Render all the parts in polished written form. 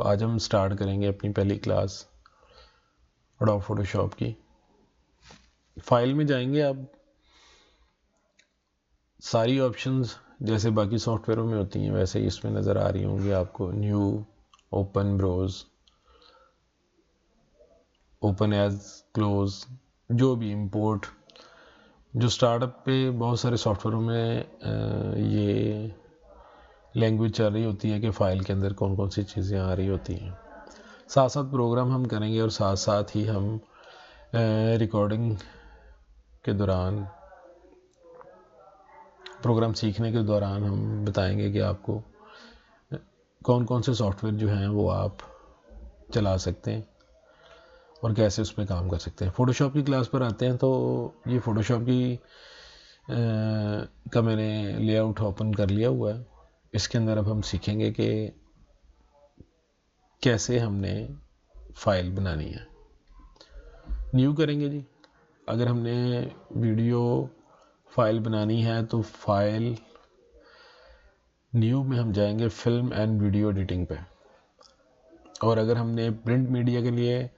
आज हम स्टार्ट करेंगे अपनी पहली क्लास एडोब फोटोशॉप की। फाइल में जाएंगे आप, सारी ऑप्शंस जैसे बाकी सॉफ्टवेयरों में होती हैं वैसे ही इसमें नज़र आ रही होंगी आपको। New, open, browse, open edge, close, जो भी इंपोर्ट। जो स्टार्टअप पे बहुत सारे सॉफ्टवेयरों में ये लैंग्वेज चल रही होती है कि फ़ाइल के अंदर कौन कौन सी चीज़ें आ रही होती हैं। साथ साथ प्रोग्राम हम करेंगे और साथ साथ ही हम रिकॉर्डिंग के दौरान, प्रोग्राम सीखने के दौरान हम बताएंगे कि आपको कौन कौन से सॉफ्टवेयर जो हैं वो आप चला सकते हैं और कैसे उस पर काम कर सकते हैं। फ़ोटोशॉप की क्लास पर आते हैं तो ये फ़ोटोशॉप की का मैंने लेआउट ओपन कर लिया हुआ है। इसके अंदर अब हम सीखेंगे कि कैसे हमने फ़ाइल बनानी है। न्यू करेंगे जी। अगर हमने वीडियो फाइल बनानी है तो फाइल न्यू में हम जाएंगे फिल्म एंड वीडियो एडिटिंग पे। और अगर हमने प्रिंट मीडिया के लिए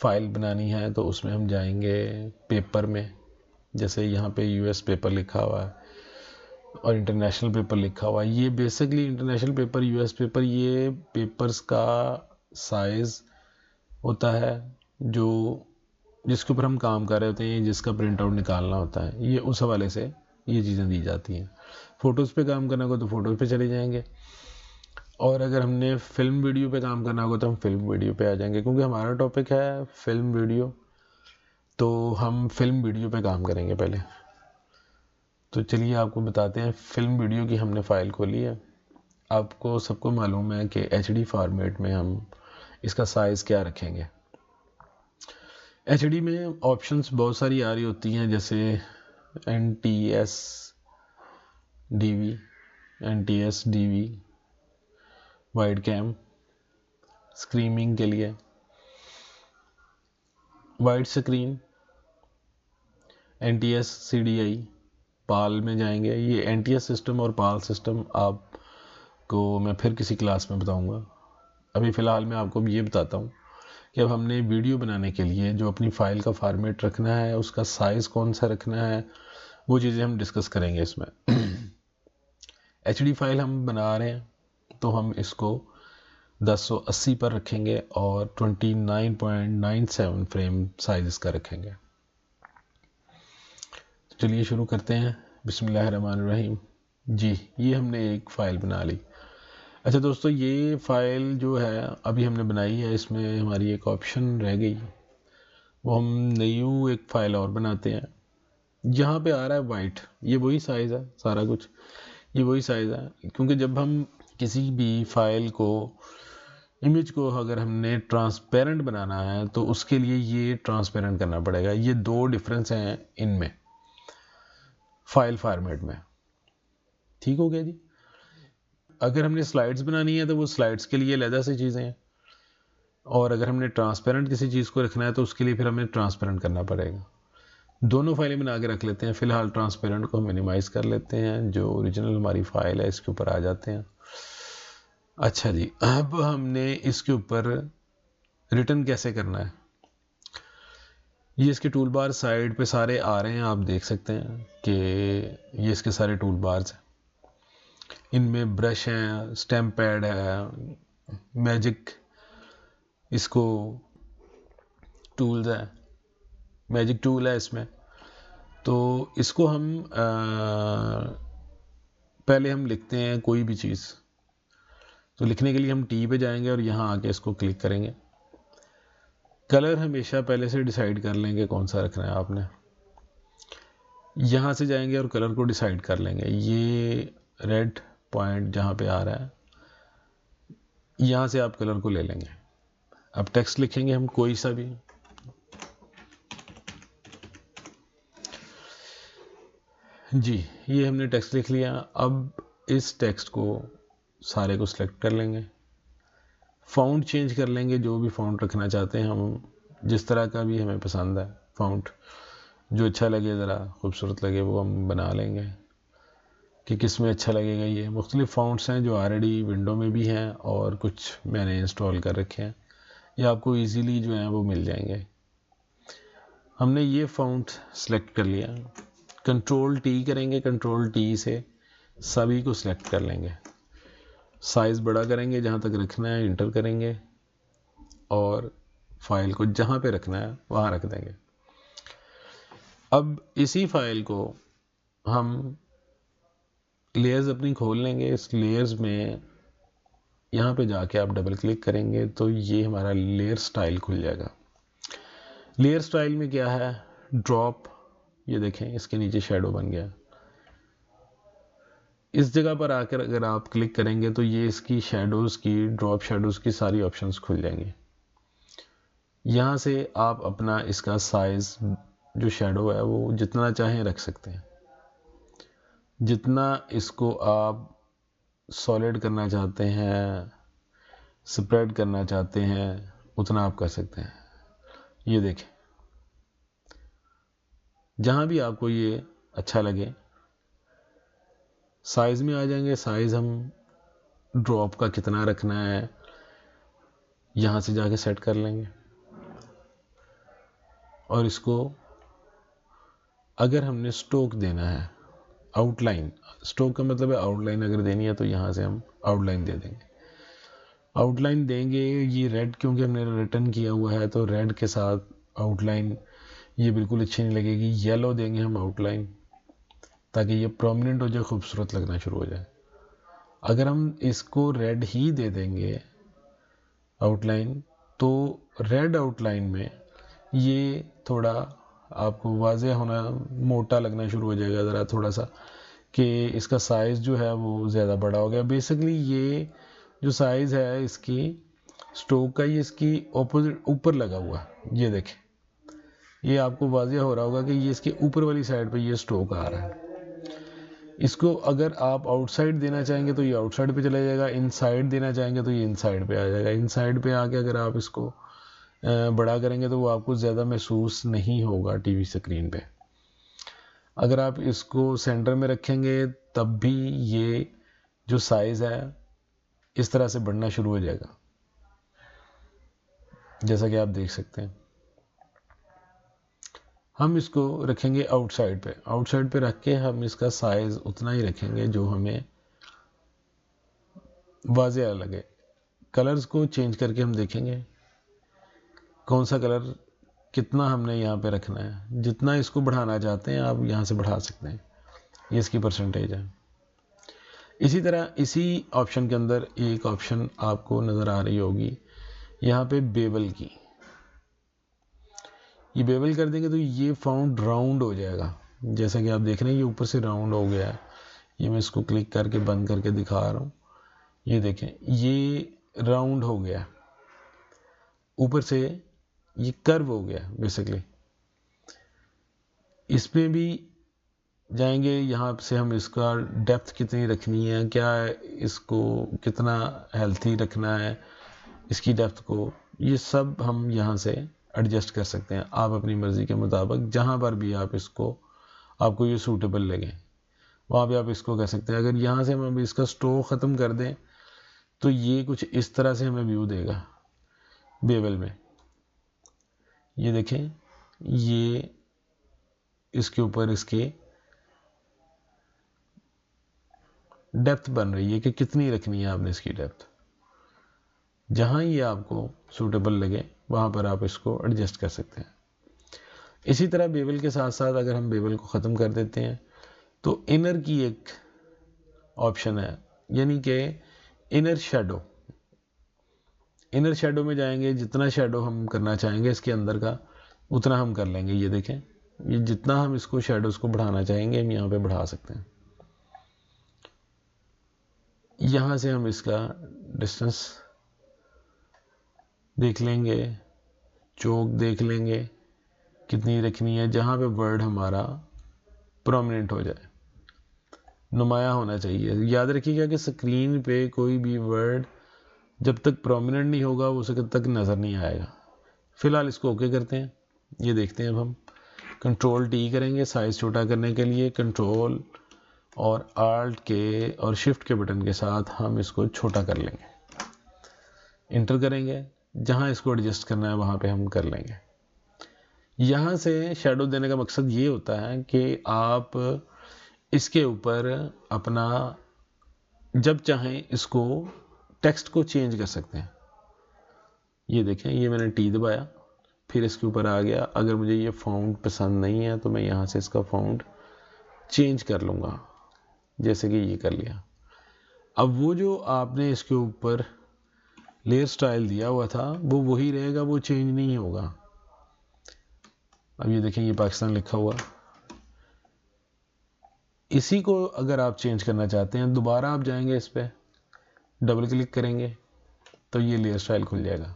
फ़ाइल बनानी है तो उसमें हम जाएंगे पेपर में। जैसे यहाँ पे यूएस पेपर लिखा हुआ है और इंटरनेशनल पेपर लिखा हुआ है। ये basically international paper, US paper, ये पेपर्स का साइज़ होता है जो जिसके ऊपर हम काम कर रहे होते हैं, जिसका प्रिंट आउट निकालना होता है। ये उस हवाले से ये चीज़ें दी जाती हैं। फ़ोटोज़ पे काम करना होगा तो फ़ोटोज़ पे चले जाएंगे, और अगर हमने फिल्म वीडियो पे काम करना होगा तो हम फिल्म वीडियो पे आ जाएंगे। क्योंकि हमारा टॉपिक है फिल्म वीडियो, तो हम फिल्म वीडियो पे काम करेंगे पहले। तो चलिए आपको बताते हैं। फिल्म वीडियो की हमने फ़ाइल खोली है। आपको सबको मालूम है कि HD फॉर्मेट में हम इसका साइज़ क्या रखेंगे। HD में ऑप्शंस बहुत सारी आ रही होती हैं, जैसे NTS DV, NTS DV, wide cam, screaming के लिए, wide screen, NTS CDI, PAL में जाएंगे। ये NTS सिस्टम और पाल सिस्टम आपको मैं फिर किसी क्लास में बताऊंगा। अभी फ़िलहाल मैं आपको ये बताता हूँ कि अब हमने वीडियो बनाने के लिए जो अपनी फ़ाइल का फॉर्मेट रखना है, उसका साइज़ कौन सा रखना है, वो चीज़ें हम डिस्कस करेंगे इसमें। HD फाइल हम बना रहे हैं तो हम इसको 1080 पर रखेंगे और 29.97 फ्रेम साइज इसका रखेंगे। तो चलिए शुरू करते हैं। बिस्मिल्लाहिर्रहमानिर्रहीम। जी, ये हमने एक फ़ाइल बना ली। अच्छा दोस्तों, ये फ़ाइल जो है अभी हमने बनाई है, इसमें हमारी एक ऑप्शन रह गई, वो हम न्यू एक फ़ाइल और बनाते हैं। यहाँ पे आ रहा है वाइट, ये वही साइज़ है, सारा कुछ ये वही साइज़ है। क्योंकि जब हम किसी भी फाइल को, इमेज को अगर हमने ट्रांसपेरेंट बनाना है तो उसके लिए ये ट्रांसपेरेंट करना पड़ेगा। ये दो डिफरेंस हैं इनमें फाइल फॉर्मेट में। ठीक हो गया जी। अगर हमने स्लाइड्स बनानी है तो वो स्लाइड्स के लिए अलग से चीज़ें हैं, और अगर हमने ट्रांसपेरेंट किसी चीज़ को रखना है तो उसके लिए फिर हमें ट्रांसपेरेंट करना पड़ेगा। दोनों फाइलें बना के रख लेते हैं। फ़िलहाल ट्रांसपेरेंट को हम मिनिमाइज़ कर लेते हैं, जो ओरिजिनल हमारी फ़ाइल है इसके ऊपर आ जाते हैं। अच्छा जी, अब हमने इसके ऊपर रिटर्न कैसे करना है, ये इसके टूल बार साइड पे सारे आ रहे हैं। आप देख सकते हैं कि ये इसके सारे टूल बार्स हैं। इनमें ब्रश हैं, स्टैम्प पैड है, मैजिक, इसको टूल्स है, मैजिक टूल है इसमें। तो इसको हम पहले हम लिखते हैं कोई भी चीज़। तो लिखने के लिए हम टी पे जाएंगे और यहाँ आके इसको क्लिक करेंगे। कलर हमेशा पहले से डिसाइड कर लेंगे कौन सा रखना है आपने। यहाँ से जाएंगे और कलर को डिसाइड कर लेंगे। ये रेड पॉइंट जहाँ पे आ रहा है, यहाँ से आप कलर को ले लेंगे। अब टेक्स्ट लिखेंगे हम कोई सा भी। जी, ये हमने टेक्स्ट लिख लिया। अब इस टेक्स्ट को सारे को सिलेक्ट कर लेंगे। फ़ॉन्ट चेंज कर लेंगे, जो भी फ़ॉन्ट रखना चाहते हैं हम, जिस तरह का भी हमें पसंद है फ़ॉन्ट, जो अच्छा लगे, ज़रा खूबसूरत लगे, वो हम बना लेंगे। कि किस में अच्छा लगेगा। ये मुख्तलिफ़ फ़ॉन्ट्स हैं जो ऑलरेडी विंडो में भी हैं और कुछ मैंने इंस्टॉल कर रखे हैं, ये आपको इजीली जो है वो मिल जाएंगे। हमने ये फ़ॉन्ट सेलेक्ट कर लिया, कंट्रोल टी करेंगे, कंट्रोल टी से सभी को सिलेक्ट कर लेंगे, साइज़ बड़ा करेंगे, जहाँ तक रखना है इंटर करेंगे और फाइल को जहाँ पे रखना है वहाँ रख देंगे। अब इसी फाइल को हम लेयर्स अपनी खोल लेंगे। इस लेयर्स में यहाँ पे जाके आप डबल क्लिक करेंगे तो ये हमारा लेयर स्टाइल खुल जाएगा। लेयर स्टाइल में क्या है, ड्रॉप, ये देखें इसके नीचे शेडो बन गया। इस जगह पर आकर अगर आप क्लिक करेंगे तो ये इसकी शेडोज़ की, ड्रॉप शेडोज़ की सारी ऑप्शंस खुल जाएंगी। यहाँ से आप अपना इसका साइज़ जो शेडो है वो जितना चाहें रख सकते हैं। जितना इसको आप सॉलिड करना चाहते हैं, स्प्रेड करना चाहते हैं, उतना आप कर सकते हैं। ये देखें, जहाँ भी आपको ये अच्छा लगे साइज़ में आ जाएंगे। साइज़ हम ड्रॉप का कितना रखना है यहाँ से जाके सेट कर लेंगे। और इसको अगर हमने स्ट्रोक देना है, आउटलाइन, स्ट्रोक का मतलब है आउटलाइन अगर देनी है तो यहाँ से हम आउटलाइन दे देंगे। आउटलाइन देंगे, ये रेड क्योंकि हमने रिटर्न किया हुआ है तो रेड के साथ आउटलाइन ये बिल्कुल अच्छी नहीं लगेगी। येलो देंगे हम आउटलाइन ताकि ये प्रोमिनेंट हो जाए, खूबसूरत लगना शुरू हो जाए। अगर हम इसको रेड ही दे देंगे आउटलाइन तो रेड आउटलाइन में ये थोड़ा आपको वाज़ेह होना, मोटा लगना शुरू हो जाएगा ज़रा थोड़ा सा, कि इसका साइज़ जो है वो ज़्यादा बड़ा हो गया। बेसिकली ये जो साइज़ है इसकी स्ट्रोक का, ये इसकी ऑपोजिट ऊपर लगा हुआ है। ये देखें, ये आपको वाज़ेह हो रहा होगा कि ये इसके ऊपर वाली साइड पे ये स्ट्रोक आ रहा है। इसको अगर आप आउटसाइड देना चाहेंगे तो ये आउटसाइड पे चला जाएगा, इनसाइड देना चाहेंगे तो ये इनसाइड पे आ जाएगा। इनसाइड पे आके अगर आप इसको बड़ा करेंगे तो वो आपको ज़्यादा महसूस नहीं होगा टीवी स्क्रीन पे। अगर आप इसको सेंटर में रखेंगे तब भी ये जो साइज़ है इस तरह से बढ़ना शुरू हो जाएगा, जैसा कि आप देख सकते हैं। हम इसको रखेंगे आउटसाइड पे। आउटसाइड पे रख के हम इसका साइज़ उतना ही रखेंगे जो हमें वाज़ेह लगे। कलर्स को चेंज करके हम देखेंगे कौन सा कलर कितना हमने यहाँ पे रखना है। जितना इसको बढ़ाना चाहते हैं आप यहाँ से बढ़ा सकते हैं, ये इसकी परसेंटेज है। इसी तरह इसी ऑप्शन के अंदर एक ऑप्शन आपको नज़र आ रही होगी यहाँ पे बेवल की। ये बेवल कर देंगे तो ये फाउंड राउंड हो जाएगा, जैसा कि आप देख रहे हैं ये ऊपर से राउंड हो गया है। ये मैं इसको क्लिक करके बंद करके दिखा रहा हूँ, ये देखें ये राउंड हो गया, ऊपर से ये कर्व हो गया बेसिकली। इसमें भी जाएंगे, यहाँ से हम इसका डेप्थ कितनी रखनी है, क्या इसको कितना हेल्थी रखना है इसकी डेप्थ को, ये सब हम यहाँ से एडजस्ट कर सकते हैं आप अपनी मर्ज़ी के मुताबिक। जहाँ पर भी आप इसको, आपको ये सूटेबल लगे वहाँ पे आप इसको कर सकते हैं। अगर यहाँ से हम इसका स्ट्रोक ख़त्म कर दें तो ये कुछ इस तरह से हमें व्यू देगा बेवल में। ये देखें, ये इसके ऊपर इसके डेप्थ बन रही है कि कितनी रखनी है आपने इसकी डेप्थ। जहाँ ये आपको सूटेबल लगे वहाँ पर आप इसको एडजस्ट कर सकते हैं। इसी तरह बेवल के साथ साथ अगर हम बेवल को ख़त्म कर देते हैं तो इनर की एक ऑप्शन है, यानी कि इनर शेडो। इनर शेडो में जाएंगे, जितना शेडो हम करना चाहेंगे इसके अंदर का उतना हम कर लेंगे। ये देखें, ये जितना हम इसको शेडोज़ को बढ़ाना चाहेंगे हम यहाँ पे बढ़ा सकते हैं। यहाँ से हम इसका डिस्टेंस देख लेंगे, चौक देख लेंगे कितनी रखनी है, जहाँ पे वर्ड हमारा प्रोमिनेंट हो जाए, नुमाया होना चाहिए। याद रखिएगा कि स्क्रीन पे कोई भी वर्ड जब तक प्रोमिनेंट नहीं होगा उस वक्त तक नज़र नहीं आएगा। फ़िलहाल इसको ओके करते हैं। ये देखते हैं, अब हम कंट्रोल टी करेंगे साइज़ छोटा करने के लिए, कंट्रोल और आल्ट के और शिफ्ट के बटन के साथ हम इसको छोटा कर लेंगे, इंटर करेंगे, जहाँ इसको एडजस्ट करना है वहाँ पे हम कर लेंगे। यहाँ से शेडो देने का मकसद ये होता है कि आप इसके ऊपर अपना जब चाहें इसको टेक्स्ट को चेंज कर सकते हैं। ये देखें, ये मैंने टी दबाया, फिर इसके ऊपर आ गया। अगर मुझे ये फाउंड पसंद नहीं है तो मैं यहाँ से इसका फाउंड चेंज कर लूँगा, जैसे कि ये कर लिया। अब वो जो आपने इसके ऊपर लेयर स्टाइल दिया हुआ था वो वही रहेगा, वो चेंज नहीं होगा। अब ये देखें, ये पाकिस्तान लिखा हुआ, इसी को अगर आप चेंज करना चाहते हैं दोबारा आप जाएंगे, इस पर डबल क्लिक करेंगे तो ये लेयर स्टाइल खुल जाएगा।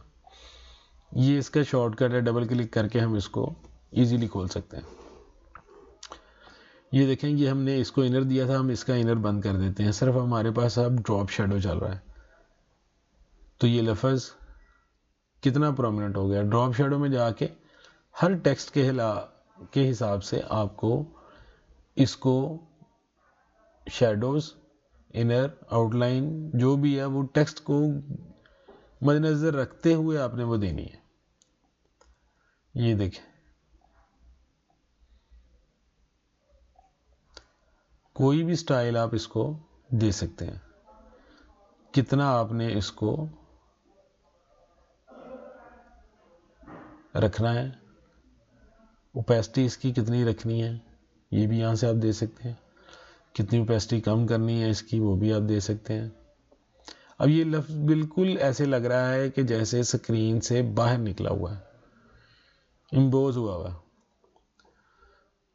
ये इसका शॉर्टकट है, डबल क्लिक करके हम इसको इजीली खोल सकते हैं। ये देखें, ये हमने इसको इनर दिया था, हम इसका इनर बंद कर देते हैं। सिर्फ हमारे पास अब ड्रॉप शेडो चल रहा है, तो ये लफ्ज़ कितना प्रोमिनेंट हो गया। ड्रॉप शेडो में जाके हर टेक्स्ट के हिसाब से आपको इसको शेडोज, इनर, आउटलाइन जो भी है वो टेक्स्ट को मद्देनजर रखते हुए आपने वो देनी है। ये देखें, कोई भी स्टाइल आप इसको दे सकते हैं। कितना आपने इसको रखना है, ओपेसिटी इसकी कितनी रखनी है, ये भी यहाँ से आप दे सकते हैं। कितनी ओपेसिटी कम करनी है इसकी, वो भी आप दे सकते हैं। अब ये लफ्ज़ बिल्कुल ऐसे लग रहा है कि जैसे स्क्रीन से बाहर निकला हुआ है, इम्बोज हुआ हुआ।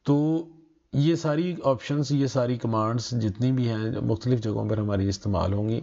तो ये सारी ऑप्शंस, ये सारी कमांड्स जितनी भी हैं मुख्तलिफ जगहों पर हमारी इस्तेमाल होंगी।